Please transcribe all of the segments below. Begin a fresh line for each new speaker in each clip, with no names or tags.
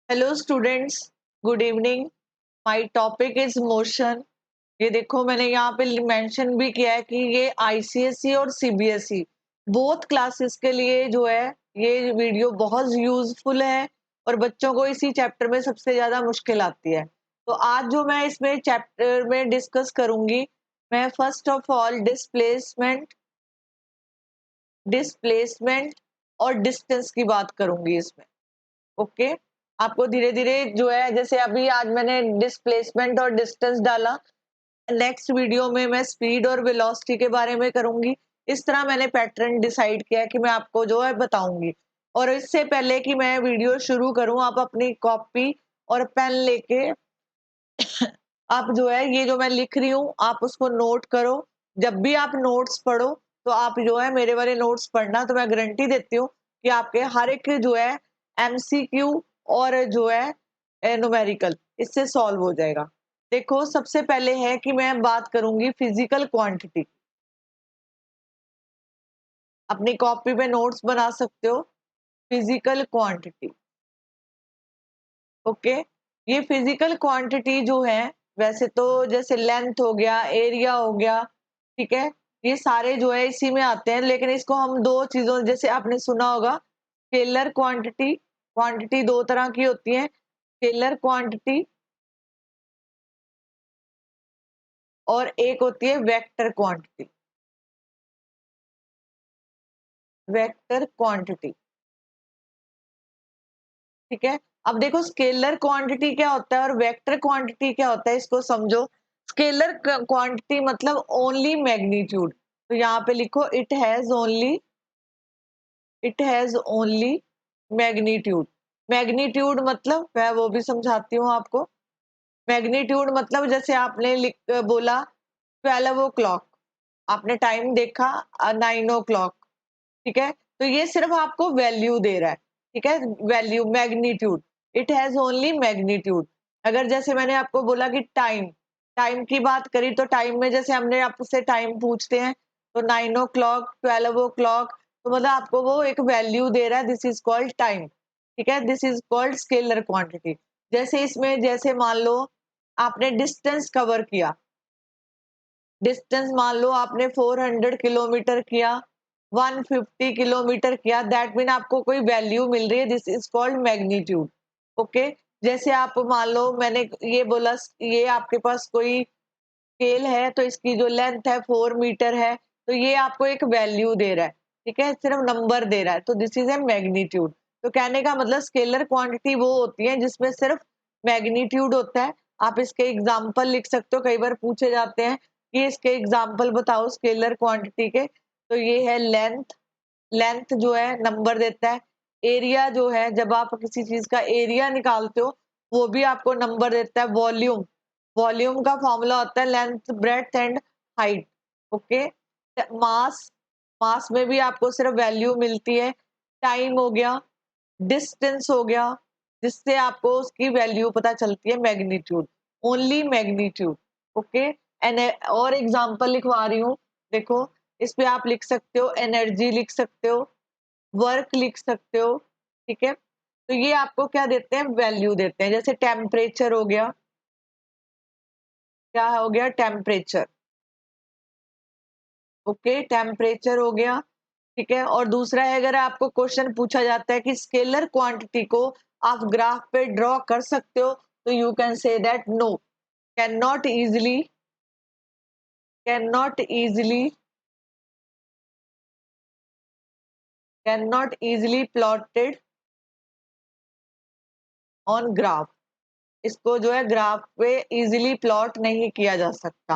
Hello students, good evening. My topic is motion. ये देखो मैंने यहाँ पे मेंशन भी किया है कि ये आईसीएसई और सीबीएसई बोथ क्लासेस के लिए जो है ये वीडियो बहुत यूजफुल है और बच्चों को इसी चैप्टर में सबसे ज्यादा मुश्किल आती है। तो आज जो मैं इसमें चैप्टर में डिस्कस करूंगी, मैं फर्स्ट ऑफ ऑल डिस्प्लेसमेंट और डिस्टेंस की बात करूंगी इसमें। ओके, आपको धीरे धीरे जो है, जैसे अभी आज मैंने डिस्प्लेसमेंट और डिस्टेंस डाला, नेक्स्ट वीडियो में मैं स्पीड और वेलोसिटी के बारे में करूंगी। इस तरह मैंने पैटर्न डिसाइड किया है कि मैं आपको जो है बताऊंगी। और इससे पहले कि मैं वीडियो शुरू करूं, आप अपनी कॉपी और पेन लेके आप जो है ये जो मैं लिख रही हूँ आप उसको नोट करो। जब भी आप नोट्स पढ़ो तो आप जो है मेरे वाले नोट्स पढ़ना, तो मैं गारंटी देती हूँ कि आपके हर एक जो है एमसीक्यू और जो है न्यूमेरिकल इससे सॉल्व हो जाएगा। देखो, सबसे पहले है कि मैं बात करूंगी फिजिकल क्वांटिटी। अपनी कॉपी पे नोट्स बना सकते हो। Physical quantity, okay. ये फिजिकल क्वांटिटी जो है, वैसे तो जैसे लेंथ हो गया, एरिया हो गया, ठीक है, ये सारे जो है इसी में आते हैं। लेकिन इसको हम दो चीजों, जैसे आपने सुना होगा स्केलर क्वांटिटी। क्वांटिटी दो तरह की होती है, स्केलर क्वांटिटी और एक होती है वेक्टर क्वांटिटी। वेक्टर क्वांटिटी, ठीक है। अब देखो, स्केलर क्वांटिटी क्या होता है और वेक्टर क्वांटिटी क्या होता है, इसको समझो। स्केलर क्वांटिटी मतलब ओनली मैग्नीट्यूड। तो यहाँ पे लिखो it has only magnitude. Magnitude मतलब मैं वो भी समझाती हूँ आपको। मैग्नीट्यूड मतलब जैसे आपने बोला 12 o'clock, आपने टाइम देखा 9 o'clock, ठीक है। तो ये सिर्फ आपको वैल्यू दे रहा है, ठीक है, value, magnitude. It has only magnitude. अगर जैसे मैंने आपको बोला कि टाइम, टाइम की बात करी, तो टाइम में जैसे हमने आपसे टाइम पूछते हैं तो 9 o'clock, 12 o'clock, तो मतलब आपको वो एक वैल्यू दे रहा है, दिस इज कॉल्ड टाइम, ठीक है। This is called scalar quantity. जैसे इसमें, जैसे मान लो आपने डिस्टेंस कवर किया, डिस्टेंस मान लो आपने 400 किलोमीटर किया, 150 किलोमीटर किया, दैट मीन आपको कोई वैल्यू मिल रही है, this is called magnitude, okay. जैसे आप मान लो मैंने ये बोला, ये आपके पास कोई स्केल है तो इसकी जो लेंथ है 4 मीटर है, तो ये आपको एक वैल्यू दे रहा है, ठीक है, सिर्फ नंबर दे रहा है, तो दिस इज ए मैग्नीट्यूड। तो कहने का मतलब स्केलर क्वांटिटी वो होती है जिसमें सिर्फ मैग्नीट्यूड होता है। आप इसके एग्जाम्पल लिख सकते हो, कई बार पूछे जाते हैं कि इसके एग्जाम्पल बताओ स्केलर क्वांटिटी के। तो ये है लेंथ, लेंथ जो है नंबर देता है। एरिया जो है, जब आप किसी चीज का एरिया निकालते हो वो भी आपको नंबर देता है। वॉल्यूम, वॉल्यूम का फॉर्मूला होता है length, breadth and height, okay. Mass, mass में भी आपको सिर्फ वैल्यू मिलती है। टाइम हो गया, डिस्टेंस हो गया, जिससे आपको उसकी वैल्यू पता चलती है, magnitude, only magnitude, okay. And और एग्जांपल लिखवा रही हूँ, देखो इस पे आप लिख सकते हो, एनर्जी लिख सकते हो, वर्क लिख सकते हो, ठीक है। तो ये आपको क्या देते हैं, वैल्यू देते हैं। जैसे टेम्परेचर हो गया, क्या हो गया, टेम्परेचर, ओके, टेम्परेचर हो गया, ठीक है। और दूसरा है, अगर आपको क्वेश्चन पूछा जाता है कि स्केलर क्वांटिटी को आप ग्राफ पे ड्रॉ कर सकते हो, तो you can say that no, can not easily, can not easily, can not easily plotted on graph. इसको जो है ग्राफ पे इजीली प्लॉट नहीं किया जा सकता।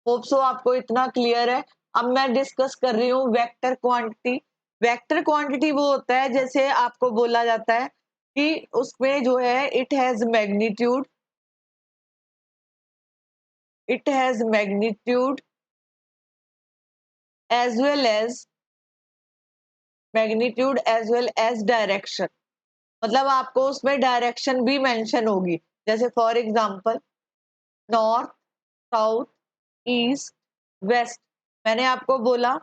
होप सो आपको इतना क्लियर है। अब मैं डिस्कस कर रही हूँ वेक्टर क्वांटिटी। वेक्टर क्वांटिटी वो होता है, जैसे आपको बोला जाता है कि उसमें जो है it has magnitude as well as magnitude as well as direction. मतलब आपको उसमें डायरेक्शन भी मेंशन होगी, जैसे for example north, south, east, west. मैंने आपको बोला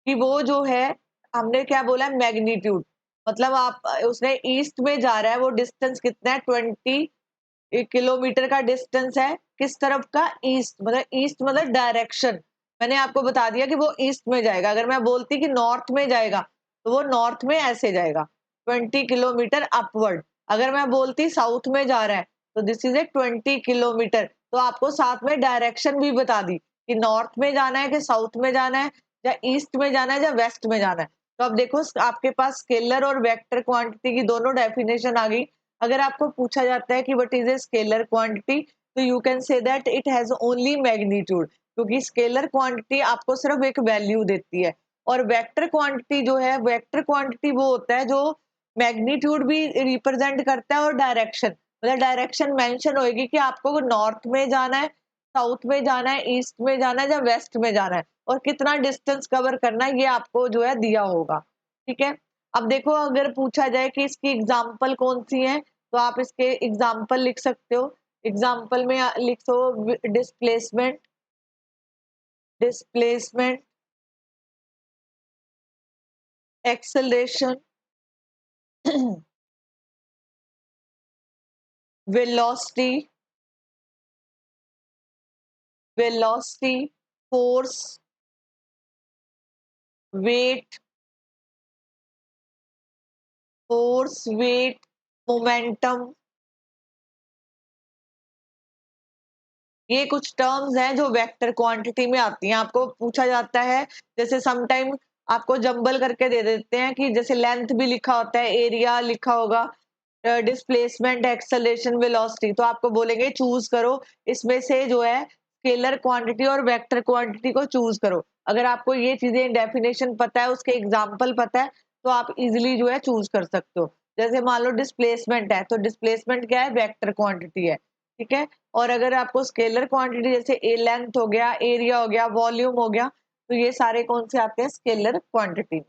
कि वो जो है, हमने क्या बोला, मैग्नीट्यूड। मतलब आप उसने ईस्ट में जा रहा है, वो डिस्टेंस कितना है, 20 किलोमीटर का डिस्टेंस है। किस तरफ का, ईस्ट मतलब डायरेक्शन। मैंने आपको बता दिया कि वो ईस्ट में जाएगा। अगर मैं बोलती कि नॉर्थ में जाएगा तो वो नॉर्थ में ऐसे जाएगा, 20 किलोमीटर अपवर्ड। अगर मैं बोलती साउथ में जा रहा है तो दिस इज ए 20 किलोमीटर। तो आपको साथ में डायरेक्शन भी बता दी कि नॉर्थ में जाना है कि साउथ में जाना है, या ईस्ट में जाना है या वेस्ट में जाना है। तो अब देखो आपके पास स्केलर और वेक्टर क्वांटिटी की दोनों डेफिनेशन आ गई। अगर आपको पूछा जाता है कि what is a scalar quantity, तो you can say that it has only magnitude, क्योंकि स्केलर क्वांटिटी आपको सिर्फ एक वैल्यू देती है। और वेक्टर क्वांटिटी जो है, वेक्टर क्वांटिटी वो होता है जो मैग्नीट्यूड भी रिप्रेजेंट करता है और डायरेक्शन, मतलब डायरेक्शन मेंशन होगी कि आपको नॉर्थ में जाना है, साउथ में जाना है, ईस्ट में जाना है या वेस्ट में जाना है, और कितना डिस्टेंस कवर करना है ये आपको जो है दिया होगा। ठीक है। अब देखो अगर पूछा जाए कि इसकी एग्जाम्पल कौन सी है, तो आप इसके एग्जाम्पल लिख सकते हो। एग्जाम्पल में लिखो displacement, displacement, acceleration, velocity, velocity, force, weight, force, weight, momentum. ये कुछ टर्म्स हैं जो वेक्टर क्वांटिटी में आती हैं। आपको पूछा जाता है, जैसे सम टाइम आपको जंबल करके दे देते हैं कि जैसे लेंथ भी लिखा होता है, एरिया लिखा होगा, डिस्प्लेसमेंट, एक्सेलरेशन, वेलोसिटी, तो आपको बोलेंगे चूज करो इसमें से जो है स्केलर क्वांटिटी और वेक्टर क्वांटिटी को चूज करो। अगर आपको ये चीजें डेफिनेशन पता है, उसके एग्जाम्पल पता है, तो आप इजिली जो है चूज कर सकते हो। जैसे मान लो डिस्प्लेसमेंट है, तो डिस्प्लेसमेंट क्या है, वेक्टर क्वांटिटी है। ठीक है। और अगर आपको स्केलर क्वांटिटी जैसे ए लेंथ हो गया, एरिया हो गया, वॉल्यूम हो गया, तो ये सारे कौन से आते हैं, स्केलर क्वांटिटी में।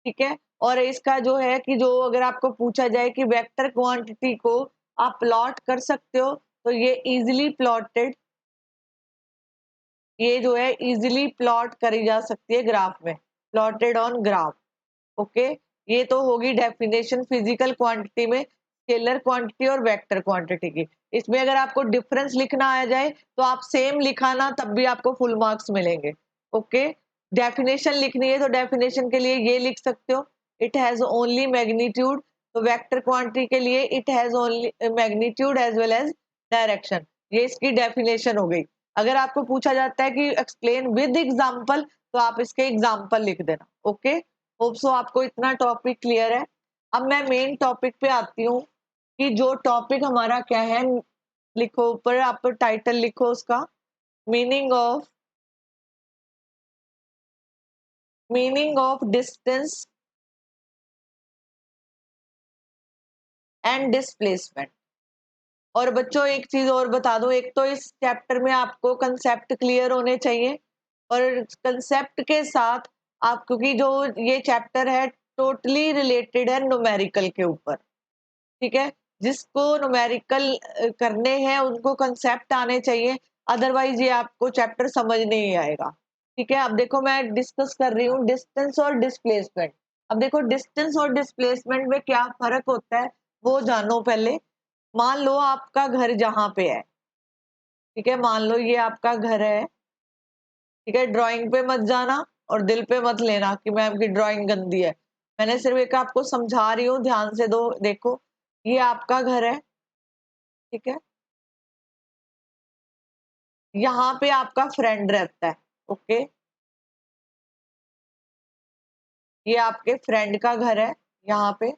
ठीक है। और इसका जो है कि जो अगर आपको पूछा जाए कि वेक्टर क्वांटिटी को आप प्लॉट कर सकते हो, तो ये इजिली प्लॉटेड, ये जो है इजिली प्लॉट करी जा सकती है ग्राफ में, प्लॉटेड ऑन ग्राफ। ओके। ये तो होगी डेफिनेशन फिजिकल क्वांटिटी में स्केलर क्वांटिटी और वेक्टर क्वांटिटी की। इसमें अगर आपको डिफरेंस लिखना आ जाए तो आप सेम लिखाना, तब भी आपको फुल मार्क्स मिलेंगे। ओके। डेफिनेशन लिखनी है तो डेफिनेशन के लिए ये लिख सकते हो, इट हैज ओनली मैग्नीट्यूड। तो वेक्टर क्वांटिटी के लिए it has only magnitude as well as direction. ये इसकी डेफिनेशन हो गई। अगर आपको पूछा जाता है कि एक्सप्लेन विद एग्जांपल, तो आप इसके एग्जांपल लिख देना। ओके। होप सो आपको इतना टॉपिक क्लियर है। अब मैं मेन टॉपिक पे आती हूँ कि जो टॉपिक हमारा क्या है। लिखो ऊपर, आप टाइटल लिखो उसका, meaning of distance and displacement. और बच्चों एक चीज और बता दूं, एक तो इस चैप्टर में आपको कंसेप्ट क्लियर होने चाहिए, और कंसेप्ट के साथ आप, क्योंकि जो ये चैप्टर है टोटली रिलेटेड है न्यूमेरिकल के ऊपर। ठीक है। जिसको न्यूमेरिकल करने हैं उनको कंसेप्ट आने चाहिए, अदरवाइज ये आपको चैप्टर समझ नहीं आएगा। ठीक है। अब देखो मैं डिस्कस कर रही हूँ डिस्टेंस और डिस्प्लेसमेंट। अब देखो डिस्टेंस और डिस्प्लेसमेंट में क्या फर्क होता है वो जानो पहले। मान लो आपका घर जहां पे है, ठीक है, मान लो ये आपका घर है। ठीक है। ड्राइंग पे मत जाना और दिल पे मत लेना कि मैम की ड्राइंग गंदी है। मैंने सिर्फ एक आपको समझा रही हूँ, ध्यान से दो देखो। ये आपका घर है। ठीक है। यहाँ पे आपका फ्रेंड रहता है। ओके। ये आपके फ्रेंड का घर है यहाँ पे।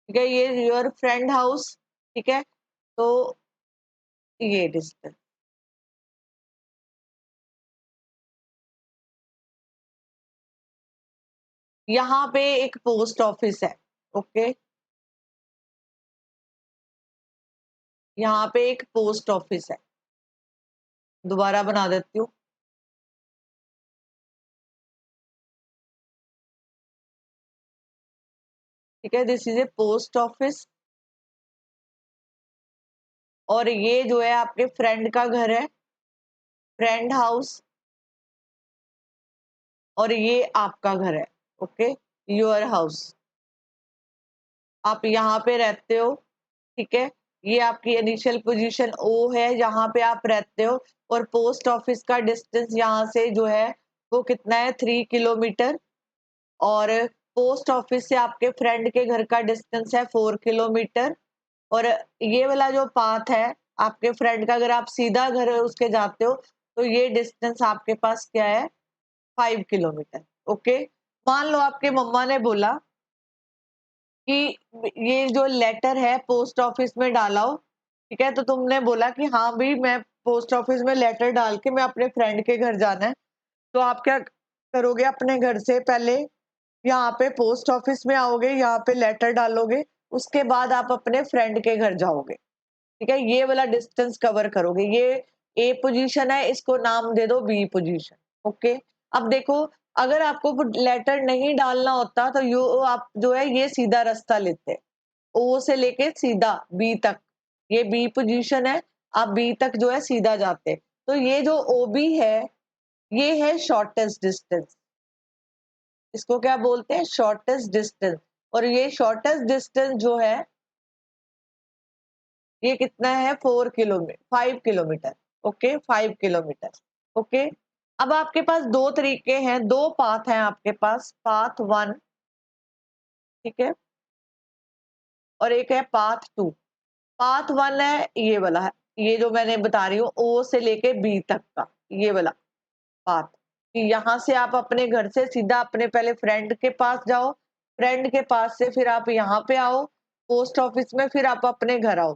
ठीक है। ये योर फ्रेंड हाउस। ठीक है। तो ये डिस्टेंस, यहाँ पे एक पोस्ट ऑफिस है। ओके। यहाँ पे एक पोस्ट ऑफिस है। दोबारा बना देती हूँ। ठीक है। This is A post office. और ये जो है आपके फ्रेंड का घर है, फ्रेंड हाउस, और ये आपका घर है। ओके, योर हाउस, आप यहाँ पे रहते हो। ठीक है, ये आपकी इनिशियल पोजीशन ओ है, जहाँ पे आप रहते हो। और पोस्ट ऑफिस का डिस्टेंस यहाँ से जो है वो कितना है, 3 किलोमीटर। और पोस्ट ऑफिस से आपके फ्रेंड के घर का डिस्टेंस है 4 किलोमीटर। और ये वाला जो पाथ है आपके फ्रेंड का, अगर आप सीधा घर उसके जाते हो तो ये डिस्टेंस आपके पास क्या है, 5 किलोमीटर। ओके, मान लो आपके मम्मा ने बोला कि ये जो लेटर है पोस्ट ऑफिस में डाला हो। ठीक है, तो तुमने बोला कि हाँ भाई मैं पोस्ट ऑफिस में लेटर डाल के मैं अपने फ्रेंड के घर जाना है। तो आप क्या करोगे, अपने घर से पहले यहाँ पे पोस्ट ऑफिस में आओगे, यहाँ पे लेटर डालोगे, उसके बाद आप अपने फ्रेंड के घर जाओगे। ठीक है, ये वाला डिस्टेंस कवर करोगे। ये ए पोजीशन है, इसको नाम दे दो बी पोजीशन। ओके, अब देखो, अगर आपको लेटर नहीं डालना होता तो यू आप जो है ये सीधा रास्ता लेते, ओ से लेके सीधा बी तक। ये बी पोजीशन है, आप बी तक जो है सीधा जाते। तो ये जो ओ बी है, ये है शॉर्टेस्ट डिस्टेंस। इसको क्या बोलते हैं, शॉर्टेस्ट डिस्टेंस। और ये शॉर्टेस्ट डिस्टेंस जो है ये कितना है, 4 kilometre, 5 kilometre. Okay, 5 kilometre. Okay, अब आपके पास दो तरीके हैं, दो पाथ हैं आपके पास, पाथ 1, ठीक है, और एक है पाथ 2। पाथ 1 है ये वाला है, ये जो मैंने बता रही हूँ ओ से लेके बी तक का, ये वाला पाथ। यहाँ से आप अपने घर से सीधा अपने पहले फ्रेंड के पास जाओ, फ्रेंड के पास से फिर आप यहाँ पे आओ पोस्ट ऑफिस में, फिर आप अपने घर आओ।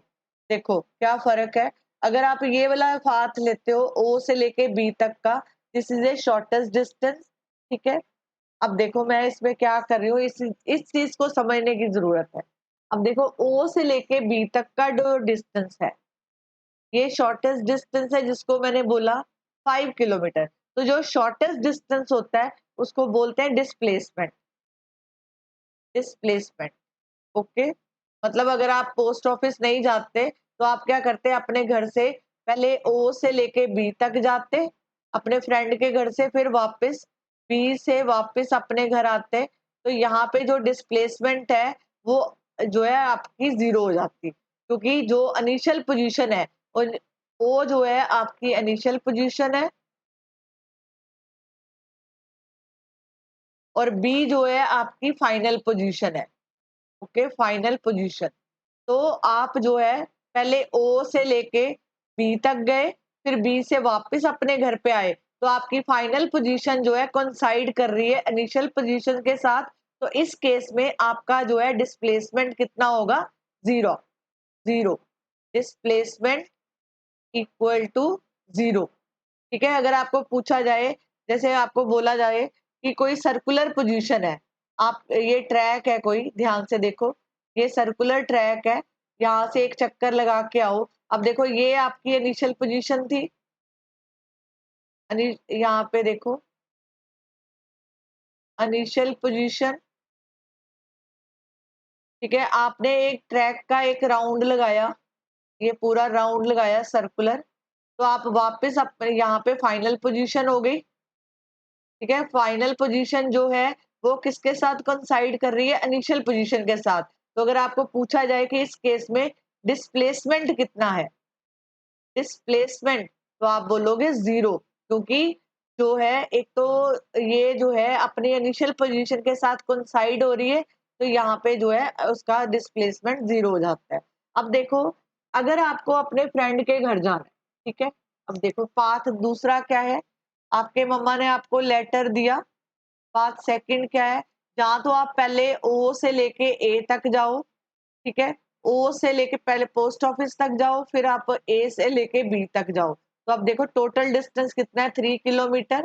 देखो क्या फर्क है, अगर आप ये वाला पाथ लेते हो ओ से लेके बी तक का, this is A shortest distance. ठीक है, अब देखो मैं इसमें क्या कर रही हूँ, इस चीज को समझने की जरूरत है। अब देखो ओ से लेके बी तक का जो डिस्टेंस है, ये शॉर्टेस्ट डिस्टेंस है, जिसको मैंने बोला 5 किलोमीटर। तो जो शॉर्टेस्ट डिस्टेंस होता है उसको बोलते हैं डिस्प्लेसमेंट, डिस्प्लेसमेंट। ओके, मतलब अगर आप पोस्ट ऑफिस नहीं जाते तो आप क्या करते, अपने घर से पहले ओ से लेके बी तक जाते, अपने फ्रेंड के घर से फिर वापस बी से वापस अपने घर आते। तो यहाँ पे जो डिस्प्लेसमेंट है वो जो है आपकी 0 हो जाती, क्योंकि जो इनिशियल पोजीशन है और ओ जो है आपकी इनिशियल पोजीशन है, और बी जो है आपकी फाइनल पोजीशन है। Okay, final position. तो आप जो है पहले ओ से लेके बी तक गए, फिर बी से वापस अपने घर पे आए, तो आपकी फाइनल पोजीशन जो है कोइंसाइड कर रही है इनिशियल पोजीशन के साथ। तो इस केस में आपका जो है डिस्प्लेसमेंट कितना होगा, 0। 0 डिस्प्लेसमेंट इक्वल टू 0। ठीक है, अगर आपको पूछा जाए, जैसे आपको बोला जाए कि कोई सर्कुलर पोजीशन है, आप ये ट्रैक है कोई, ध्यान से देखो, ये सर्कुलर ट्रैक है, यहाँ से एक चक्कर लगा के आओ। अब देखो ये आपकी इनिशियल पोजीशन थी, यहाँ पे देखो इनिशियल पोजीशन। ठीक है, आपने एक ट्रैक का एक राउंड लगाया, ये पूरा राउंड लगाया सर्कुलर, तो आप वापस अपने यहाँ पे फाइनल पोजीशन हो गई। ठीक है, फाइनल पोजीशन जो है वो किसके साथ कोइंसाइड कर रही है, इनिशियल पोजीशन के साथ। तो अगर आपको पूछा जाए कि इस केस में डिस्प्लेसमेंट कितना है, डिस्प्लेसमेंट, तो आप बोलोगे 0, क्योंकि जो है एक तो ये जो है अपनी इनिशियल पोजीशन के साथ कोइंसाइड हो रही है, तो यहाँ पे जो है उसका डिस्प्लेसमेंट 0 हो जाता है। अब देखो, अगर आपको अपने फ्रेंड के घर जाना है, ठीक है, अब देखो पाथ दूसरा क्या है, आपके मम्मा ने आपको लेटर दिया। पाथ सेकंड क्या है, जहाँ तो आप पहले ओ से लेके ए तक जाओ। ठीक है, ओ से लेके पहले पोस्ट ऑफिस तक जाओ, फिर आप ए से लेके बी तक जाओ। तो अब देखो टोटल डिस्टेंस कितना है, 3 किलोमीटर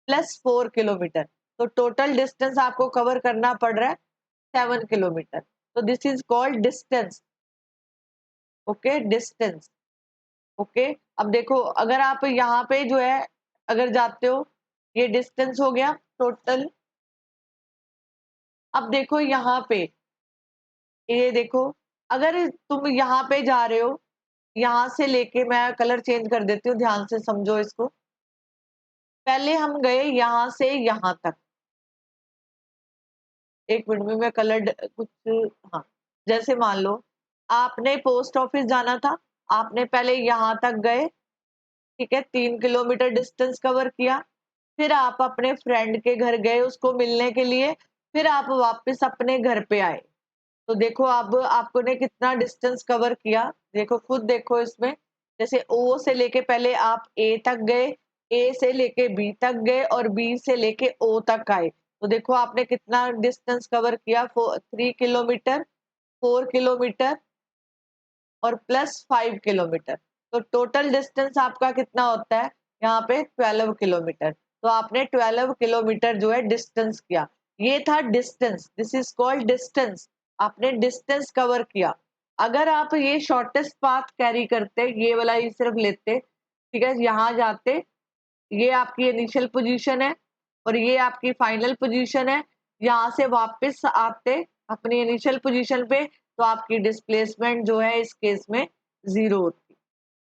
प्लस 4 किलोमीटर। तो टोटल डिस्टेंस आपको कवर करना पड़ रहा है 7 किलोमीटर। तो this is called distance. Okay, distance. Okay, अब देखो अगर आप यहाँ पे जो है अगर जाते हो, ये डिस्टेंस हो गया टोटल। अब देखो यहाँ पे, ये देखो, अगर तुम यहाँ पे जा रहे हो, यहाँ से लेके मैं कलर चेंज कर देती हूँ, ध्यान से समझो इसको। पहले हम गए यहाँ से यहाँ तक, एक मिनट में मैं कुछ, हाँ, जैसे मान लो आपने पोस्ट ऑफिस जाना था, आपने पहले यहाँ तक गए, ठीक है, 3 किलोमीटर डिस्टेंस कवर किया, फिर आप अपने फ्रेंड के घर गए उसको मिलने के लिए, फिर आप वापस अपने घर पे आए। तो देखो अब आपको ने कितना डिस्टेंस कवर किया, देखो खुद देखो इसमें। जैसे ओ से लेके पहले आप ए तक गए, ए से लेके बी तक गए और बी से लेके ओ तक आए। तो देखो आपने कितना डिस्टेंस कवर किया, 3 किलोमीटर, 4 किलोमीटर और प्लस 5 किलोमीटर। तो टोटल डिस्टेंस आपका कितना होता है यहाँ पे, 12 किलोमीटर। तो आपने 12 किलोमीटर जो है डिस्टेंस किया, ये था distance, this is called distance. आपने डिस्टेंस कवर किया। अगर आप ये शॉर्टेस्ट पाथ कैरी करते, ये वाला ही सिर्फ लेते, ठीक है, यहाँ जाते, ये आपकी इनिशियल पोजीशन है और ये आपकी फाइनल पोजीशन है, यहाँ से वापस आते अपनी इनिशियल पोजीशन पे, तो आपकी डिस्प्लेसमेंट जो है इस केस में 0 होती है।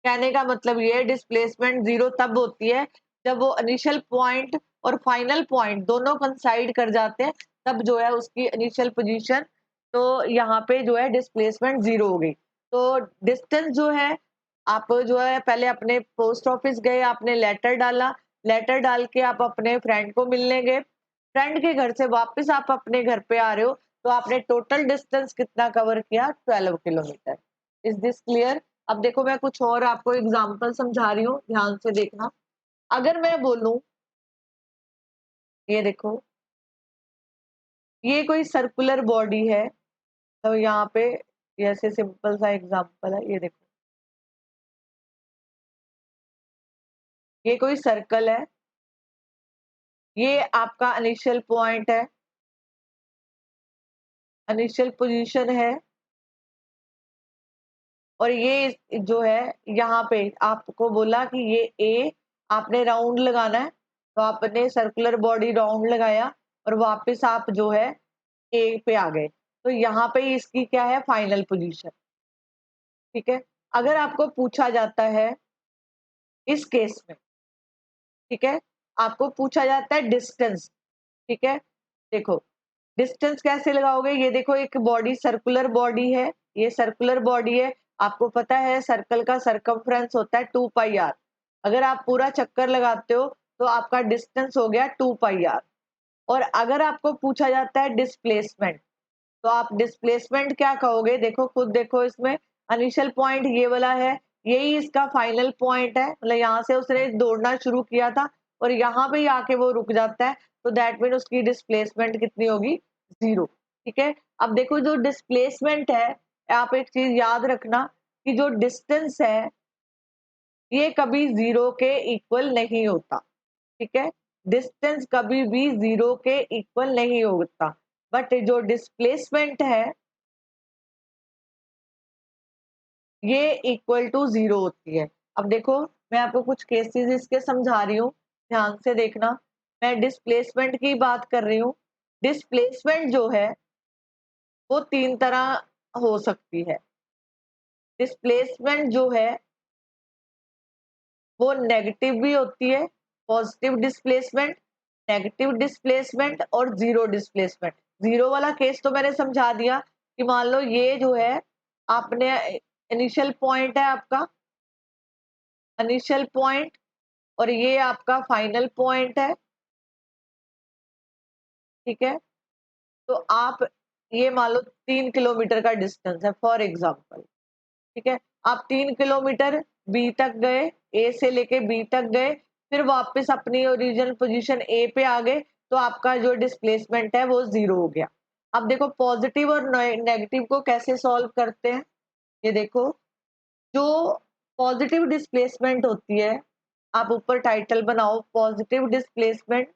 कहने का मतलब ये है, डिस्प्लेसमेंट 0 तब होती है जब वो इनिशियल पॉइंट और फाइनल पॉइंट दोनों कंसाइड कर जाते हैं, तब जो है उसकी इनिशियल पोजीशन, तो यहाँ पे जो है डिस्प्लेसमेंट 0 हो गई। तो डिस्टेंस जो है, आप जो है पहले अपने पोस्ट ऑफिस गए, आपने लेटर डाला, लेटर डाल के आप अपने फ्रेंड को मिलने गए, फ्रेंड के घर से वापस आप अपने घर पे आ रहे हो, तो आपने टोटल डिस्टेंस कितना कवर किया, 12 किलोमीटर। Is this clear? अब देखो मैं कुछ और आपको एग्जांपल समझा रही हूँ, ध्यान से देखना। अगर मैं बोलूं, ये देखो, ये कोई सर्कुलर बॉडी है, तो यहाँ पे ऐसे सिंपल सा एग्जांपल है, ये देखो, ये कोई सर्कल है, ये आपका इनिशियल पॉइंट है, इनिशियल पोजीशन है, और ये जो है यहाँ पे आपको बोला कि ये ए, आपने राउंड लगाना है, तो आपने सर्कुलर बॉडी राउंड लगाया और वापस आप जो है ए पे आ गए, तो यहाँ पे इसकी क्या है, फाइनल पोजीशन। ठीक है, अगर आपको पूछा जाता है इस केस में, ठीक है, आपको पूछा जाता है डिस्टेंस, ठीक है, देखो डिस्टेंस कैसे लगाओगे, ये देखो एक बॉडी सर्कुलर बॉडी है, ये सर्कुलर बॉडी है, आपको पता है सर्कल का सरकमफ्रेंस होता है 2 पाई आर। अगर आप पूरा चक्कर लगाते हो तो आपका डिस्टेंस हो गया 2 पाई आर। और अगर आपको पूछा जाता है डिस्प्लेसमेंट, तो आप डिस्प्लेसमेंट क्या कहोगे, देखो खुद देखो इसमें, इनिशियल पॉइंट ये वाला है, यही इसका फाइनल पॉइंट है, मतलब यहाँ से उसने दौड़ना शुरू किया था और यहाँ पे आके वो रुक जाता है, तो दैट मीन उसकी डिस्प्लेसमेंट कितनी होगी, 0। ठीक है, अब देखो जो डिस्प्लेसमेंट है, आप एक चीज याद रखना कि जो डिस्टेंस है ये कभी 0 के इक्वल नहीं होता। ठीक है, डिस्टेंस कभी भी 0 के इक्वल नहीं होता, बट जो डिस्प्लेसमेंट है ये इक्वल टू 0 होती है। अब देखो मैं आपको कुछ केसेस इसके समझा रही हूँ, ध्यान से देखना। मैं डिस्प्लेसमेंट की बात कर रही हूँ। डिस्प्लेसमेंट जो है वो 3 तरह हो सकती है। डिस्प्लेसमेंट जो है वो नेगेटिव भी होती है, पॉजिटिव डिस्प्लेसमेंट, नेगेटिव डिस्प्लेसमेंट और 0 डिस्प्लेसमेंट। 0 वाला केस तो मैंने समझा दिया कि मान लो ये जो है आपने इनिशियल पॉइंट है आपका, इनिशियल पॉइंट, और ये आपका फाइनल पॉइंट है। ठीक है, तो आप ये मान लो 3 किलोमीटर का डिस्टेंस है फॉर एग्जाम्पल। ठीक है, आप 3 किलोमीटर बी तक गए, ए से लेके बी तक गए, फिर वापस अपनी ओरिजिनल पोजीशन ए पे आ गए, तो आपका जो डिस्प्लेसमेंट है वो 0 हो गया। अब देखो पॉजिटिव और नेगेटिव को कैसे सॉल्व करते हैं, ये देखो, जो पॉजिटिव डिस्प्लेसमेंट होती है, आप ऊपर टाइटल बनाओ पॉजिटिव डिस्प्लेसमेंट।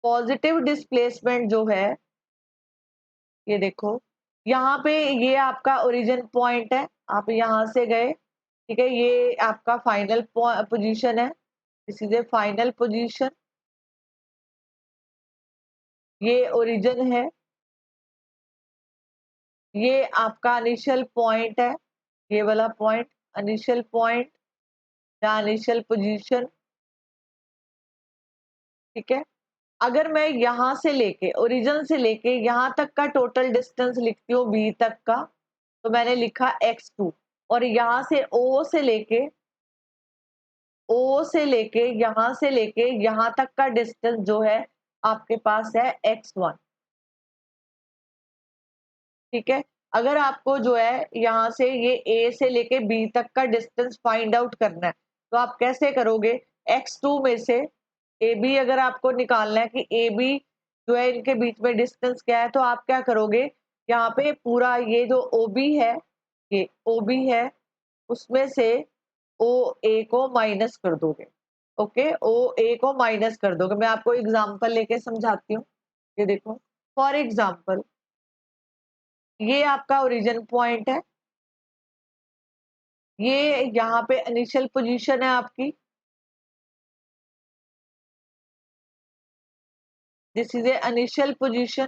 पॉजिटिव डिस्प्लेसमेंट जो है, ये देखो, यहाँ पे ये आपका ओरिजिन पॉइंट है, आप यहाँ से गए, ठीक है, ये आपका फाइनल पोजीशन है, this is A final position, ये ओरिजिन है, ये आपका इनिशियल पॉइंट है, ये वाला पॉइंट इनिशियल पॉइंट या इनिशियल पोजीशन, ठीक है। अगर मैं यहाँ से लेके ओरिजिन से लेके यहाँ तक का टोटल डिस्टेंस लिखती हूँ बी तक का, तो मैंने लिखा x2, और यहाँ से ओ से लेके यहाँ तक का डिस्टेंस जो है आपके पास है x1, ठीक है। अगर आपको जो है यहाँ से ये ए से लेके बी तक का डिस्टेंस फाइंड आउट करना है, तो आप कैसे करोगे? x2 में से ए बी अगर आपको निकालना है कि ए बी जो है इनके बीच में डिस्टेंस क्या है, तो आप क्या करोगे? यहाँ पे पूरा ये जो ओ बी है, ये ओ बी है, उसमें से ओ ए को माइनस कर दोगे। ओके, ओ ए को माइनस कर दोगे। मैं आपको एग्जांपल लेके समझाती हूँ। ये देखो, फॉर एग्जांपल ये आपका ओरिजिन पॉइंट है, ये यहाँ पे इनिशियल पोजीशन है आपकी, this is A initial position,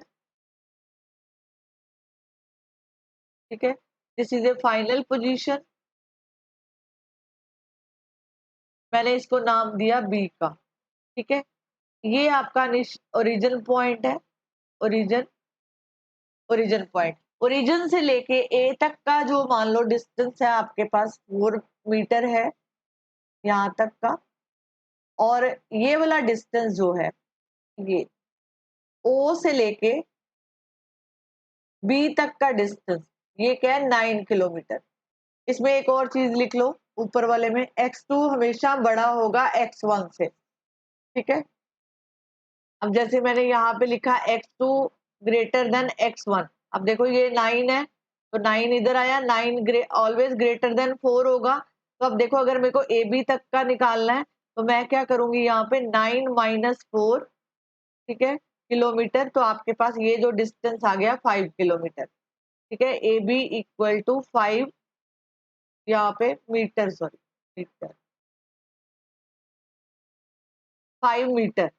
ठीक है। This is A final position, मैंने इसको नाम दिया बी का, ठीक है। ये आपका ओरिजिन पॉइंट है, ओरिजिन ओरिजिन पॉइंट, ओरिजिन से लेके ए तक का जो मान लो डिस्टेंस है आपके पास 4 मीटर है यहाँ तक का, और ये वाला डिस्टेंस जो है ये ओ से लेके बी तक का डिस्टेंस, ये क्या है? 9 किलोमीटर। इसमें एक और चीज लिख लो ऊपर वाले में, x2 हमेशा बड़ा होगा x1 से, ठीक है। अब जैसे मैंने यहाँ पे लिखा x2 ग्रेटर देन x1, अब देखो ये 9 है, तो 9 इधर आया, 9 ऑलवेज ग्रेटर देन 4 होगा। तो अब देखो अगर मेरे को ए बी तक का निकालना है, तो मैं क्या करूंगी? यहाँ पे 9 - 4, ठीक है, किलोमीटर, तो आपके पास ये जो डिस्टेंस आ गया 5 किलोमीटर, ठीक है। ए बी इक्वल टू 5, यहाँ पे metre, sorry metre, 5 metre,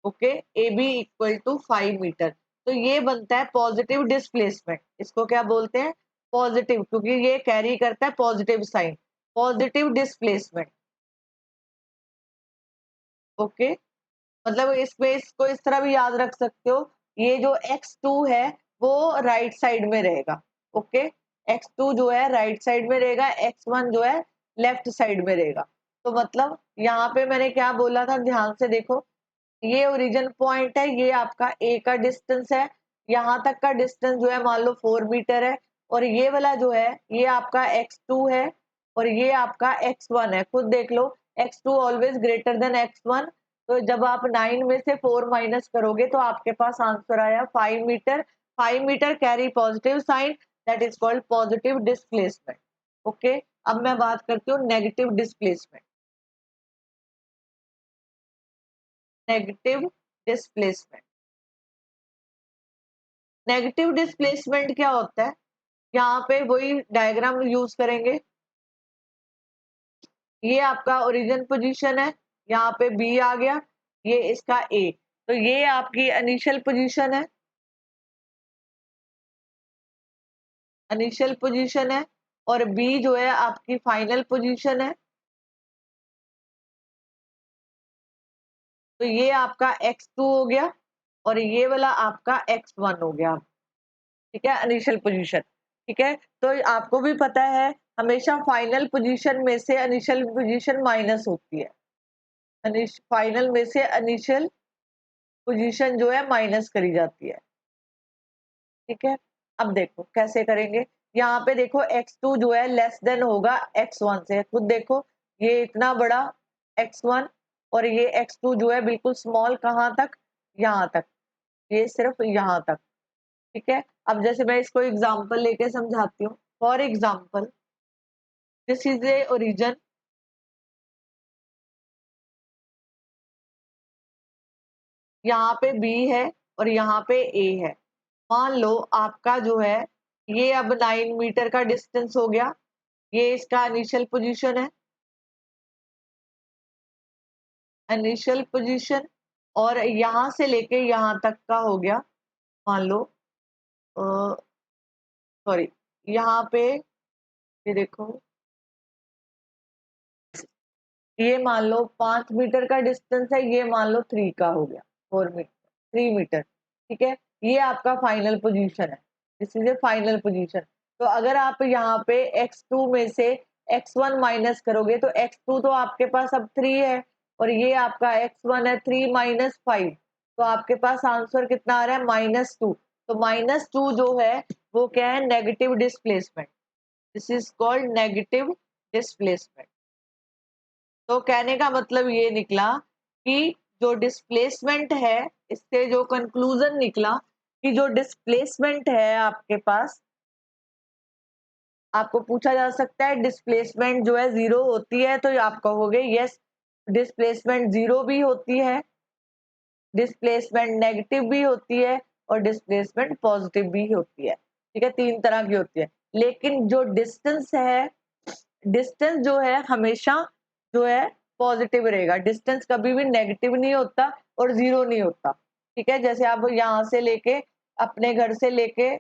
okay. A B equal to 5 metre, तो ये बनता है पॉजिटिव डिस्प्लेसमेंट। इसको क्या बोलते हैं? पॉजिटिव, क्योंकि ये कैरी करता है positive sign, positive displacement, okay. मतलब इसमें इसको इस तरह भी याद रख सकते हो, ये जो x2 है वो राइट साइड में रहेगा, ओके। x2 जो है राइट साइड में रहेगा, x1 जो है लेफ्ट साइड में रहेगा। तो मतलब यहाँ पे मैंने क्या बोला था, ध्यान से देखो, ये ओरिजिन पॉइंट है, ये आपका ए का डिस्टेंस है, यहाँ तक का डिस्टेंस जो है मान लो 4 मीटर है, और ये वाला जो है ये आपका x2 है, और ये आपका x1 है। खुद देख लो, x2 always greater than x1, तो जब आप 9 में से 4 माइनस करोगे तो आपके पास आंसर आया 5 metre. 5 metre carry positive sign, that is called positive displacement, okay. अब मैं बात करती हूँ negative displacement. Negative displacement, negative displacement क्या होता है? यहाँ पे वही डायग्राम यूज करेंगे, ये आपका ओरिजिन पोजीशन है, यहाँ पे बी आ गया, ये इसका ए, तो ये आपकी इनिशियल पोजीशन है, इनिशियल पोजीशन है, और बी जो है आपकी फाइनल पोजीशन है, तो ये आपका x2 हो गया, और ये वाला आपका x1 हो गया, ठीक है, इनिशियल पोजीशन, ठीक है। तो आपको भी पता है हमेशा फाइनल पोजीशन में से इनिशियल पोजीशन माइनस होती है, फाइनल में से इनिशियल पोजीशन जो है माइनस करी जाती है, ठीक है। अब देखो कैसे करेंगे, यहाँ पे देखो x2 जो है लेस देन होगा x1 से, खुद देखो ये इतना बड़ा x1, और ये x2 जो है बिल्कुल स्मॉल, कहाँ तक? यहाँ तक, ये सिर्फ यहाँ तक, ठीक है। अब जैसे मैं इसको एग्जांपल लेके समझाती हूँ। For example this is A origin, यहाँ पे बी है और यहाँ पे ए है। मान लो आपका जो है ये अब 9 मीटर का डिस्टेंस हो गया, ये इसका इनिशियल पोजीशन है, इनिशियल पोजीशन, और यहाँ से लेके यहाँ तक का हो गया मान लो सॉरी, यहाँ पे ये देखो, ये मान लो 5 मीटर का डिस्टेंस है, ये मान लो 3 का हो गया, 4 मीटर, 3 मीटर, ठीक है। ये आपका फाइनल पोजीशन है, this is A final position. तो अगर आप यहाँ पे x2 में से x1 माइनस करोगे तो x2 तो आपके पास अब 3 है, और ये आपका x1 है 3 माइनस 5, तो आपके पास आंसर कितना आ रहा है, -2। तो -2 जो है वो क्या है, negative displacement, this is called negative displacement. तो कहने का मतलब ये निकला कि जो डिस्प्लेसमेंट है, इससे जो कंक्लूजन निकला कि जो डिस्प्लेसमेंट है आपके पास, आपको पूछा जा सकता है डिस्प्लेसमेंट जो है 0 होती है, तो आप कहोगे यस, डिस्प्लेसमेंट 0 भी होती है, डिस्प्लेसमेंट नेगेटिव भी होती है, और डिस्प्लेसमेंट पॉजिटिव भी होती है, ठीक है, 3 तरह की होती है। लेकिन जो डिस्टेंस है, डिस्टेंस जो है हमेशा जो है पॉजिटिव रहेगा, डिस्टेंस कभी भी नेगेटिव नहीं होता और 0 नहीं होता, ठीक है। जैसे आप यहाँ से लेके, अपने घर से लेके,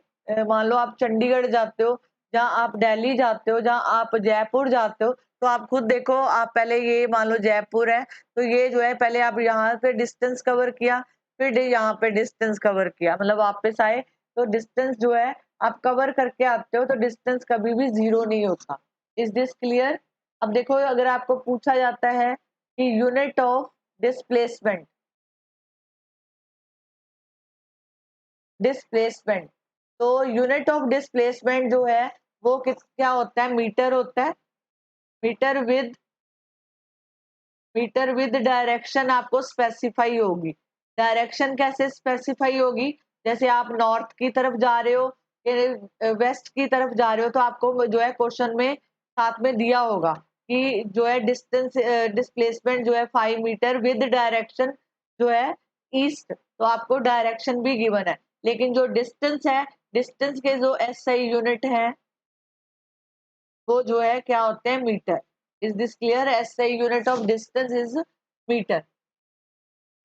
मान लो आप चंडीगढ़ जाते हो, जहाँ आप दिल्ली जाते हो, जहाँ आप जयपुर जाते हो, तो आप खुद देखो, आप पहले ये मान लो जयपुर है, तो ये जो है पहले आप यहाँ पे डिस्टेंस कवर किया, फिर यहाँ पे डिस्टेंस कवर किया, मतलब वापस आए, तो डिस्टेंस जो है आप कवर करके आते हो, तो डिस्टेंस कभी भी 0 नहीं होता। Is this clear? अब देखो, अगर आपको पूछा जाता है कि यूनिट ऑफ डिस्प्लेसमेंट, डिस्प्लेसमेंट, तो यूनिट ऑफ डिस्प्लेसमेंट जो है वो क्या होता है, मीटर होता है। Metre with, metre with direction आपको स्पेसिफाई होगी। डायरेक्शन कैसे स्पेसिफाई होगी, जैसे आप नॉर्थ की तरफ जा रहे हो, वेस्ट की तरफ जा रहे हो, तो आपको जो है क्वेश्चन में साथ में दिया होगा कि जो है डिस्टेंस, डिस्प्लेसमेंट जो है 5 मीटर विद डायरेक्शन जो है ईस्ट, तो आपको डायरेक्शन भी गिवन है। लेकिन जो डिस्टेंस है, डिस्टेंस के जो एसआई यूनिट है वो जो है क्या होते हैं, metre. Is this clear? SI unit of distance is metre.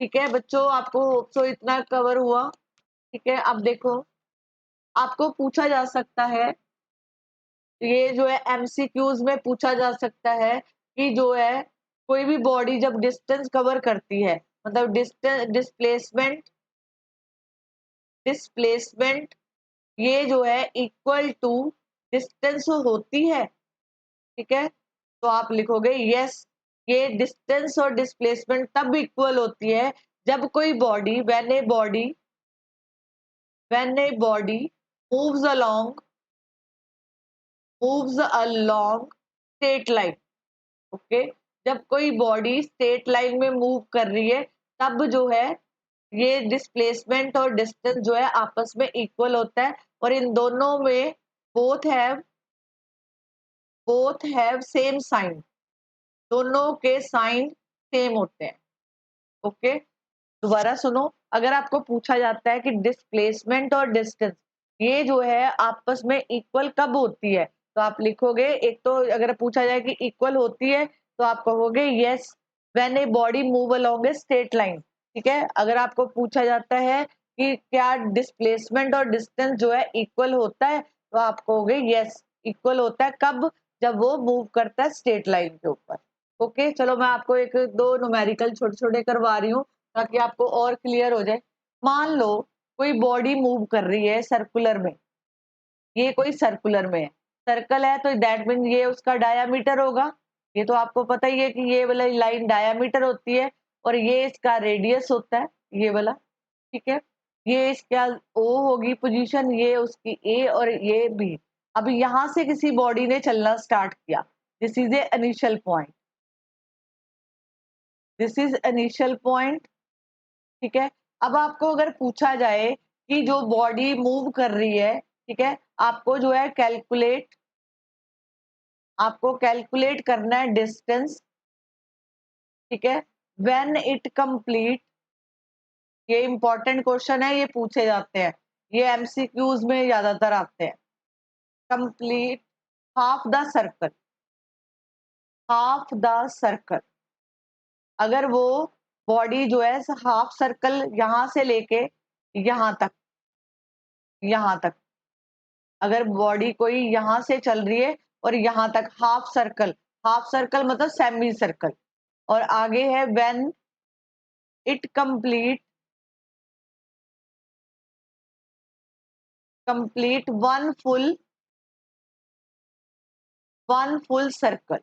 ठीक है बच्चों, आपको तो इतना कवर हुआ, ठीक है। अब देखो, आपको पूछा जा सकता है, ये जो है एमसीक्यूज में पूछा जा सकता है कि जो है कोई भी बॉडी जब डिस्टेंस कवर करती है, मतलब डिस्टेंस, डिस्प्लेसमेंट, डिस्प्लेसमेंट ये जो है इक्वल टू डिस्टेंस होती है, ठीक है। तो आप लिखोगे यस, ये डिस्टेंस और डिस्प्लेसमेंट तब इक्वल होती है जब कोई body, when a body moves along, moves along straight line, okay. जब कोई बॉडी स्ट्रेट लाइन में मूव कर रही है, तब जो है ये डिस्प्लेसमेंट और डिस्टेंस जो है आपस में इक्वल होता है, और इन दोनों में both have, both have same sign, दोनों के साइन सेम होते हैं, ओके। दोबारा सुनो, अगर आपको पूछा जाता है कि डिस्प्लेसमेंट और डिस्टेंस ये जो है आपस में इक्वल कब होती है, तो आप लिखोगे, एक तो अगर पूछा जाए कि इक्वल होती है तो आप कहोगे yes, when a body move along a straight line, ठीक है। अगर आपको पूछा जाता है कि क्या डिस्प्लेसमेंट और डिस्टेंस जो है इक्वल होता है, तो आप कहोगे यस, इक्वल होता है कब, जब वो मूव करता है स्ट्रेट लाइन के ऊपर, ओके। चलो मैं आपको एक दो न्यूमेरिकल छोटे छोटे करवा रही हूँ ताकि आपको और क्लियर हो जाए। मान लो कोई बॉडी मूव कर रही है सर्कुलर में, ये कोई सर्कुलर में है, सर्कल है तो दैट मीन ये उसका डायामीटर होगा, ये तो आपको पता ही है कि ये वाला लाइन डायामीटर होती है, और ये इसका रेडियस होता है, ये वाला, ठीक है। ये इसका ओ होगी पोजीशन, ये उसकी ए, और ये बी। अब यहां से किसी बॉडी ने चलना स्टार्ट किया, this is A initial point, this is initial point, ठीक है। अब आपको अगर पूछा जाए कि जो बॉडी मूव कर रही है, ठीक है, आपको जो है कैलकुलेट, आपको कैलकुलेट करना है डिस्टेंस, ठीक है, व्हेन इट कंप्लीट, ये इंपॉर्टेंट क्वेश्चन है, ये पूछे जाते हैं, ये एमसीक्यूज में ज्यादातर आते हैं। Complete half the circle, half the circle, अगर वो बॉडी जो है हाफ सर्कल यहां से लेके यहां तक, यहां तक अगर बॉडी कोई यहाँ से चल रही है और यहाँ तक हाफ सर्कल मतलब सेमी सर्कल, और आगे है when it complete one full circle.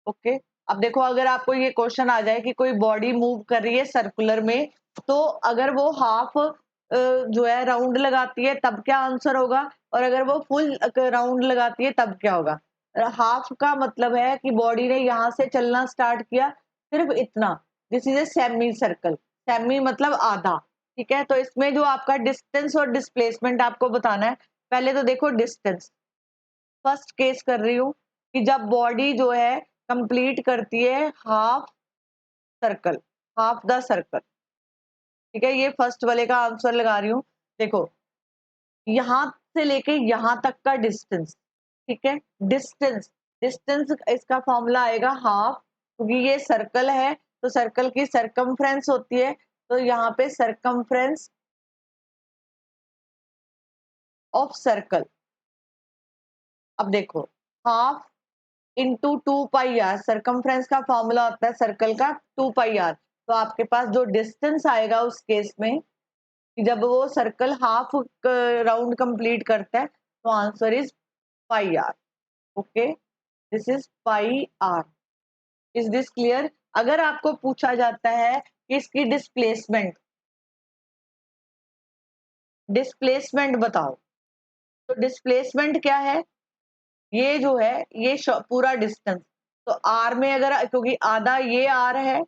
Okay, अब देखो अगर आपको ये क्वेश्चन आ जाए कि कोई बॉडी मूव कर रही है सर्कुलर में, तो अगर वो हाफ जो है राउंड लगाती है तब क्या आंसर होगा, और अगर वो फुल राउंड लगाती है तब क्या होगा। हाफ का मतलब है कि बॉडी ने यहाँ से चलना स्टार्ट किया सिर्फ इतना, this is a semi circle. Semi मतलब आधा। ठीक है, तो इसमें जो आपका डिस्टेंस और डिस्प्लेसमेंट आपको बताना है। पहले तो देखो डिस्टेंस, फर्स्ट केस कर रही हूँ कि जब बॉडी जो है कंप्लीट करती है half circle, half the circle. ठीक है, ये फर्स्ट वाले का आंसर लगा रही हूँ। देखो यहाँ से लेके यहाँ तक का डिस्टेंस, ठीक है, डिस्टेंस डिस्टेंस इसका फॉर्मूला आएगा हाफ, क्योंकि ये सर्कल है तो सर्कल की सरकमफ्रेंस होती है, तो यहाँ पे सरकमफ्रेंस ऑफ सर्कल। अब देखो half into 2 pi R, circumference का फॉर्मूला होता है सर्कल का 2 पाई आर। तो आपके पास जो डिस्टेंस आएगा उस केस में कि जब वो सर्कल हाफ राउंड कंप्लीट करता है, तो answer is pi R. Okay, this is pi R. Is this clear? अगर आपको पूछा जाता है कि इसकी डिस्प्लेसमेंट डिस्प्लेसमेंट बताओ, तो डिस्प्लेसमेंट क्या है, ये जो है ये पूरा डिस्टेंस, तो आर में अगर, क्योंकि आधा ये आर है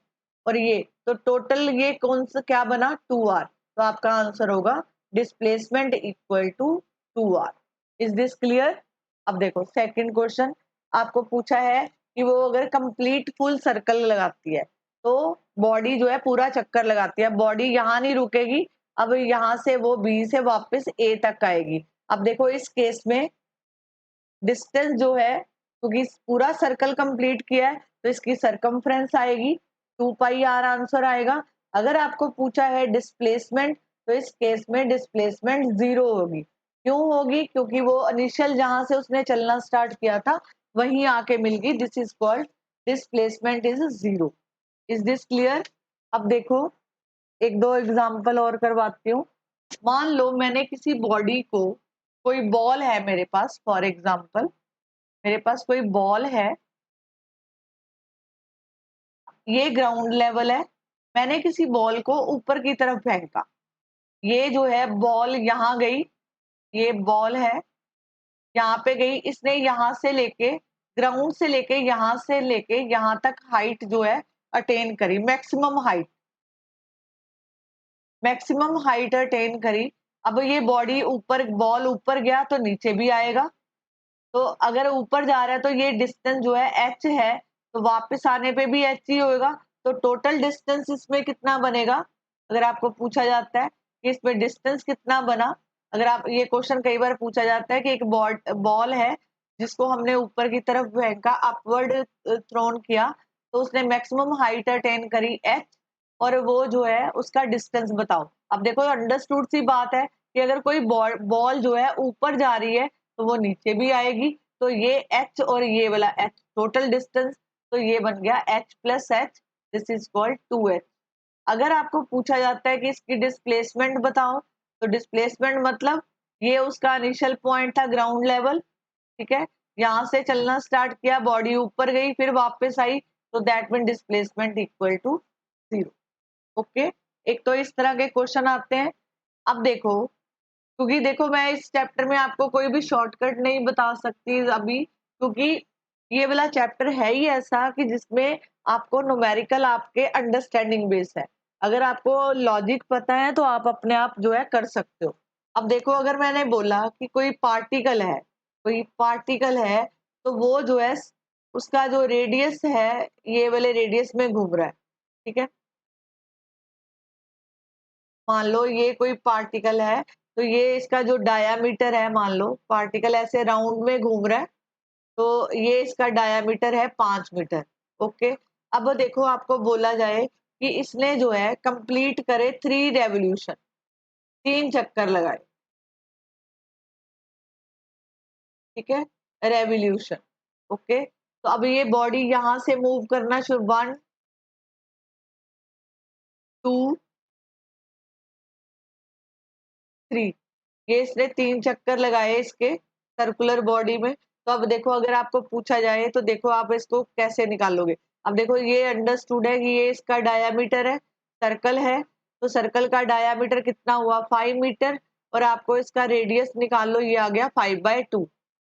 और ये, तो टोटल ये कौन सा क्या बना 2 आर, तो आपका आंसर होगा displacement equal to 2 R. Is this clear? अब देखो सेकंड क्वेश्चन आपको पूछा है कि वो अगर कंप्लीट फुल सर्कल लगाती है, तो बॉडी जो है पूरा चक्कर लगाती है, बॉडी यहाँ नहीं रुकेगी, अब यहाँ से वो बी से वापस ए तक आएगी। अब देखो इस केस में डिस्टेंस जो है, क्योंकि पूरा सर्कल कंप्लीट किया है, तो इसकी सरकमफ्रेंस आएगी 2 पाई आर, आंसर आएगा। अगर आपको पूछा है डिस्प्लेसमेंट, तो इस केस में डिस्प्लेसमेंट 0 होगी। क्यों होगी? क्योंकि वो इनिशियल जहां से उसने चलना स्टार्ट किया था वहीं आके मिल गई, this is called displacement is 0। Is this clear? अब देखो एक दो एग्जाम्पल और करवाती हूँ। मान लो मैंने किसी बॉडी को, कोई बॉल है मेरे पास, फॉर एग्जाम्पल मेरे पास कोई बॉल है, ये ग्राउंड लेवल है, मैंने किसी बॉल को ऊपर की तरफ फेंका, ये जो है बॉल यहाँ गई, ये बॉल है यहाँ पे गई, इसने यहाँ से लेके ग्राउंड से लेके यहाँ तक हाइट जो है अटेन करी, मैक्सिमम हाइट अटेन करी। अब ये बॉडी ऊपर, बॉल ऊपर गया तो नीचे भी आएगा, तो अगर ऊपर जा रहा है तो ये डिस्टेंस जो है एच है, तो वापस आने पे भी एच ही होगा, तो टोटल डिस्टेंस इसमें कितना बनेगा। अगर आपको पूछा जाता है कि इसमें डिस्टेंस कितना बना, अगर आप, ये क्वेश्चन कई बार पूछा जाता है कि एक बॉल है जिसको हमने ऊपर की तरफ फेंका, अपवर्ड थ्रोन किया, तो उसने मैक्सिमम हाइट अटेन करी एच, और वो जो है उसका डिस्टेंस बताओ। अब देखो अंडरस्टूड सी बात है कि अगर कोई बॉल जो है ऊपर जा रही है तो वो नीचे भी आएगी, तो ये एच और ये वाला एच टोटल डिस्टेंस, तो ये बन गया H plus H, this is called 2h। अगर आपको पूछा जाता है कि इसकी डिस्प्लेसमेंट बताओ, तो डिस्प्लेसमेंट मतलब ये उसका इनिशियल पॉइंट था ग्राउंड लेवल, ठीक है, यहाँ से चलना स्टार्ट किया, बॉडी ऊपर गई फिर वापस आई, तो that mean displacement equal to 0। Okay, एक तो इस तरह के क्वेश्चन आते हैं। अब देखो, क्योंकि देखो मैं इस चैप्टर में आपको कोई भी शॉर्टकट नहीं बता सकती अभी, क्योंकि ये वाला चैप्टर है ही ऐसा कि जिसमें आपको न्यूमेरिकल आपके अंडरस्टैंडिंग बेस है। अगर आपको लॉजिक पता है तो आप अपने आप जो है कर सकते हो। अब देखो अगर मैंने बोला कि कोई पार्टिकल है, तो वो जो है उसका जो रेडियस है ये वाले रेडियस में घूम रहा है, ठीक है, मान लो ये कोई पार्टिकल है, तो ये इसका जो डायामीटर है, मान लो पार्टिकल ऐसे राउंड में घूम रहा है, तो ये इसका डायामीटर है 5 मीटर। ओके, अब देखो आपको बोला जाए कि इसने जो है कंप्लीट करे 3 रेवोल्यूशन, 3 चक्कर लगाए, ठीक है, रेवोल्यूशन। ओके, तो अब ये बॉडी यहां से मूव करना शुरू, 1 2 3, ये इसने 3 चक्कर लगाए इसके सर्कुलर बॉडी में। तो अब देखो अगर आपको पूछा जाए तो देखो आप इसको कैसे निकालोगे। अब देखो ये अंडरस्टूड है कि ये इसका डायामीटर है, सर्कल है, तो सर्कल का डायामीटर कितना हुआ 5 मीटर, और आपको इसका रेडियस निकाल लो, ये आ गया 5/2।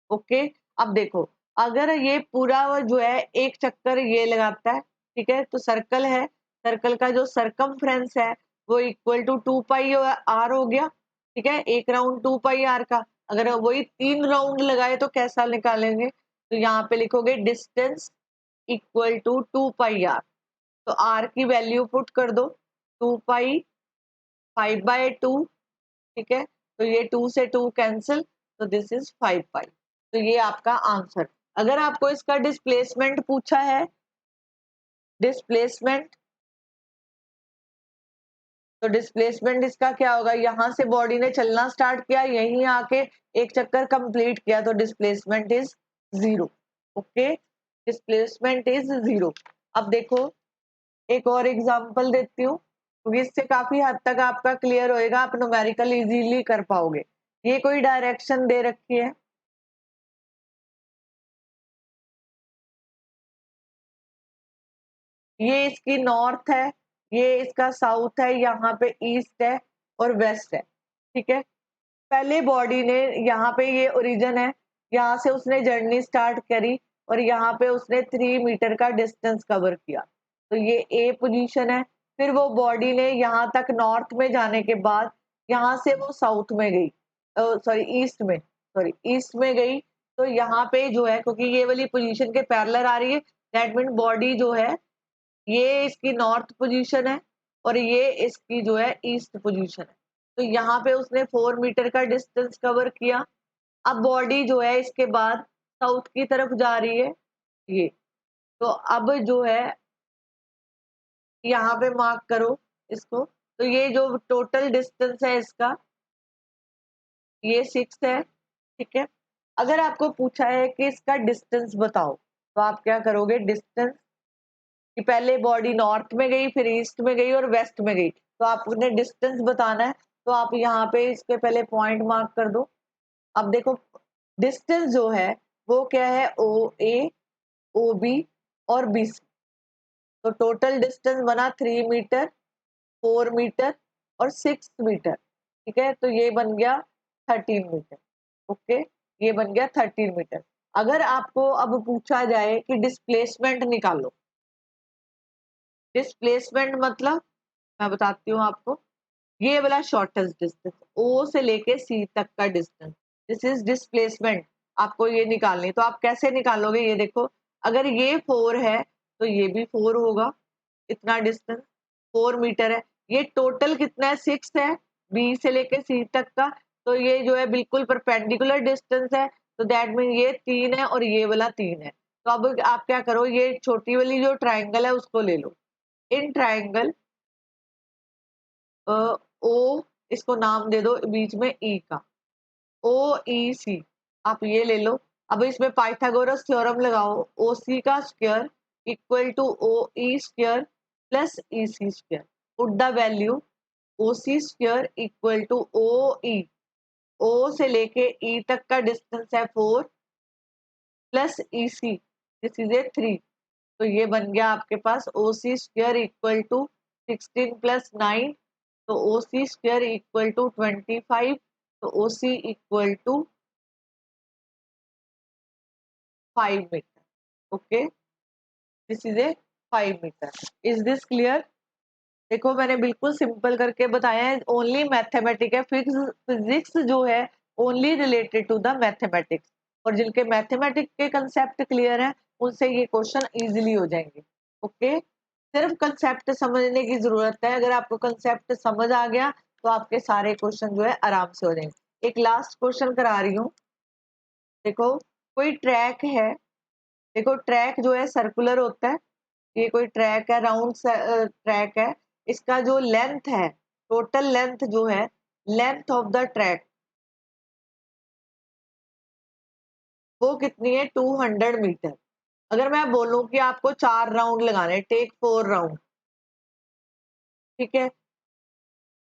ओके, अब देखो अगर ये पूरा वो जो है एक चक्कर ये लगाता है, ठीक है, तो सर्कल है, सर्कल का जो सरकमफ्रेंस है वो इक्वल टू 2 पाई आर हो गया। ठीक है, एक राउंड 2 पाई आर का, अगर वही 3 राउंड लगाए तो कैसा निकालेंगे, तो यहाँ पे लिखोगे distance equal to 2 pi R. तो आर की वैल्यू पुट कर दो, 2 पाई 5/2। ठीक है, तो ये 2 से 2 कैंसिल, तो दिस इज 5 पाई। तो ये आपका आंसर। अगर आपको इसका डिस्प्लेसमेंट पूछा है, डिस्प्लेसमेंट, तो डिस्प्लेसमेंट इसका क्या होगा, यहां से बॉडी ने चलना स्टार्ट किया, यहीं आके एक चक्कर कंप्लीट किया, तो displacement is 0। Okay, displacement is 0। अब देखो एक और एग्जांपल देती हूँ, क्योंकि इससे काफी हद तक आपका क्लियर होएगा, आप न्यूमेरिकल इजीली कर पाओगे। ये कोई डायरेक्शन दे रखी है, ये इसकी नॉर्थ है, ये इसका साउथ है, यहाँ पे ईस्ट है और वेस्ट है। ठीक है, पहले बॉडी ने यहाँ पे ये ओरिजिन है, यहाँ से उसने जर्नी स्टार्ट करी और यहाँ पे उसने 3 मीटर का डिस्टेंस कवर किया, तो ये ए पोजीशन है। फिर वो बॉडी ने यहाँ तक नॉर्थ में जाने के बाद यहाँ से वो साउथ में गई, सॉरी ईस्ट में, सॉरी ईस्ट में गई, तो यहाँ पे जो है क्योंकि ये वाली पोजीशन के पैरेलल आ रही है, दैट मीन बॉडी जो है ये इसकी नॉर्थ पोजीशन है और ये इसकी जो है ईस्ट पोजीशन है। तो यहाँ पे उसने 4 मीटर का डिस्टेंस कवर किया। अब बॉडी जो है इसके बाद साउथ की तरफ जा रही है, ये, तो अब जो है यहाँ पे मार्क करो इसको, तो ये जो टोटल डिस्टेंस है इसका ये 6 है। ठीक है, अगर आपको पूछा है कि इसका डिस्टेंस बताओ, तो आप क्या करोगे, डिस्टेंस कि पहले बॉडी नॉर्थ में गई, फिर ईस्ट में गई और वेस्ट में गई, तो आपने डिस्टेंस बताना है, तो आप यहाँ पे इसके पहले पॉइंट मार्क कर दो। अब देखो डिस्टेंस जो है वो क्या है, ओ ए, ओ बी और बी सी, तो टोटल डिस्टेंस बना 3 मीटर, 4 मीटर और 6 मीटर। ठीक है, तो ये बन गया 13 मीटर। ओके, ये बन गया 13 मीटर। अगर आपको अब पूछा जाए कि डिस्प्लेसमेंट निकालो, डिस्प्लेसमेंट मतलब मैं बताती हूँ आपको, ये वाला शॉर्टेस्ट डिस्टेंस ओ से लेके सी तक का डिस्टेंस, दिस इज डिस्प्लेसमेंट। आपको ये निकालनी, तो आप कैसे निकालोगे, ये देखो अगर ये 4 है तो ये भी 4 होगा, इतना डिस्टेंस 4 मीटर है। ये टोटल कितना है, 6 है, बी से लेके सी तक का, तो ये जो है बिल्कुल परपेंडिकुलर डिस्टेंस है, तो दैट मीन ये 3 है और ये वाला 3 है। तो अब आप क्या करो, ये छोटी वाली जो ट्राइंगल है उसको ले लो, इन ट्राइंगल ओ, इसको नाम दे दो बीच में ई का, ओ ई सी, आप ये ले लो। अब इसमें पाइथागोरस थ्योरम लगाओ, ओ सी का square equal to O E square plus E C square, put the value, O C square equal to O E, O से लेके ई तक का डिस्टेंस है 4 plus E C, this is a 3, तो ये बन गया आपके पास O C square equal to 16 + 9, तो O C square equal to 25, तो O C equal to 5 metre. Okay, this is A 5 metre. Is this clear? देखो मैंने बिल्कुल सिंपल करके बताया है, ओनली मैथमेटिक है, फिजिक्स जो है only related to the mathematics, और जिनके मैथमेटिक्स के कंसेप्ट क्लियर है उनसे ये क्वेश्चन इजीली हो जाएंगे। ओके, सिर्फ कंसेप्ट समझने की जरूरत है, अगर आपको कंसेप्ट समझ आ गया तो आपके सारे क्वेश्चन जो है आराम से हो जाएंगे। एक लास्ट क्वेश्चन करा रही हूँ, देखो कोई ट्रैक है, देखो ट्रैक जो है सर्कुलर होता है, ये कोई ट्रैक है, राउंड ट्रैक है, इसका जो लेंथ है, टोटल लेंथ जो है, लेंथ ऑफ द ट्रैक वो कितनी है 200 मीटर। अगर मैं बोलूं कि आपको 4 राउंड लगाने, टेक 4 राउंड, ठीक है,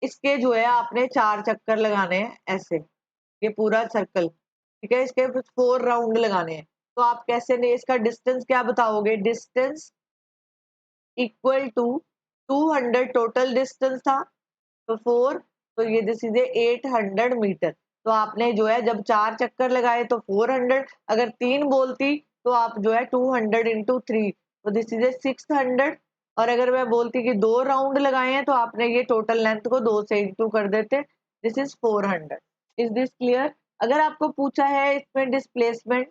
इसके जो है आपने 4 चक्कर लगाने हैं ऐसे, ये पूरा सर्कल, ठीक है, इसके 4 राउंड लगाने हैं। तो आप कैसे नहीं, इसका डिस्टेंस क्या बताओगे, distance equal to 200 total distance था, तो 4, तो ये दिस इज 800 मीटर। तो आपने जो है जब 4 चक्कर लगाए तो 400, अगर 3 बोलती तो आप जो है 200 इंटू 3, तो दिस इज 600। और अगर मैं बोलती कि 2 राउंड लगाए हैं तो आपने ये टोटल लेंथ को 2 से इंटू कर देते, this is 400। Is this clear? अगर आपको पूछा है इसमें डिस्प्लेसमेंट,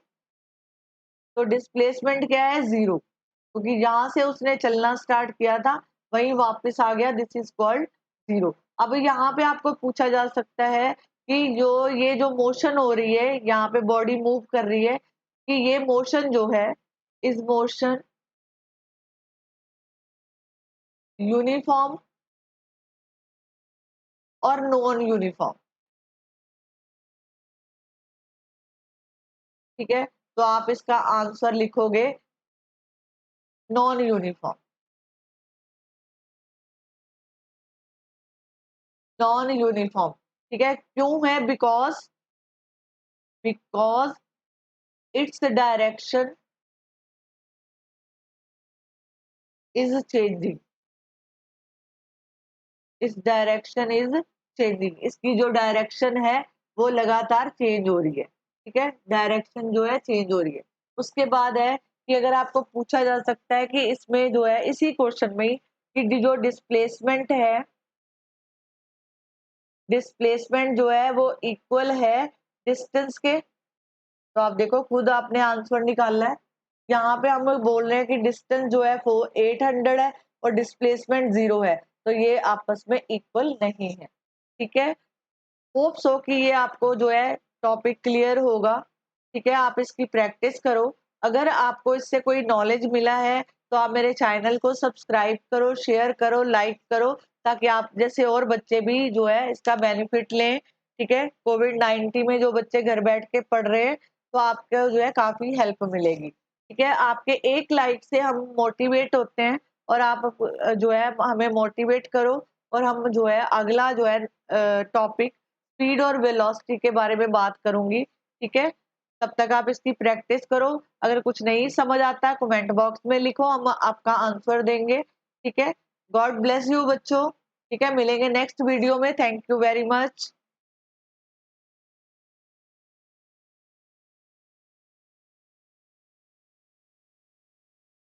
तो डिस्प्लेसमेंट क्या है, 0, क्योंकि यहाँ से उसने चलना स्टार्ट किया था वहीं वापस आ गया, दिस इज कॉल्ड 0। अब यहाँ पे आपको पूछा जा सकता है कि जो ये जो मोशन हो रही है, यहाँ पे बॉडी मूव कर रही है, कि ये मोशन जो है, इस मोशन यूनिफॉर्म और नॉन यूनिफॉर्म, ठीक है, तो आप इसका आंसर लिखोगे नॉन यूनिफॉर्म। नॉन यूनिफॉर्म, ठीक है, क्यों है, because its direction is changing, इस डायरेक्शन इज चेंजिंग, इसकी जो डायरेक्शन है वो लगातार चेंज हो रही है, ठीक है, डायरेक्शन जो है चेंज हो रही है। उसके बाद है कि अगर आपको पूछा जा सकता है कि इसमें जो है इसी क्वेश्चन में ही कि जो डिस्प्लेसमेंट है, डिस्प्लेसमेंट जो है वो इक्वल है डिस्टेंस के, तो आप देखो खुद आपने आंसर निकालना है। यहाँ पे हम लोग बोल रहे हैं कि डिस्टेंस जो है वो 800 है और डिस्प्लेसमेंट 0 है, तो ये आपस में इक्वल नहीं है, ठीक है। होप सो कि ये आपको जो है टॉपिक क्लियर होगा, ठीक है, आप इसकी प्रैक्टिस करो। अगर आपको इससे कोई नॉलेज मिला है तो आप मेरे चैनल को सब्सक्राइब करो, शेयर करो, लाइक करो, ताकि आप जैसे और बच्चे भी जो है इसका बेनिफिट लें, ठीक है। कोविड-19 में जो बच्चे घर बैठ के पढ़ रहे हैं तो आपको जो है काफी हेल्प मिलेगी, ठीक है। आपके एक लाइक से हम मोटिवेट होते हैं और आप जो है हमें मोटिवेट करो, और हम जो है अगला जो है टॉपिक स्पीड और वेलोसिटी के बारे में बात करूंगी, ठीक है। तब तक आप इसकी प्रैक्टिस करो। अगर कुछ नहीं समझ आता कमेंट बॉक्स में लिखो, हम आपका आंसर देंगे, ठीक है। गॉड ब्लेस यू बच्चों, ठीक है, मिलेंगे नेक्स्ट वीडियो में। Thank you very much.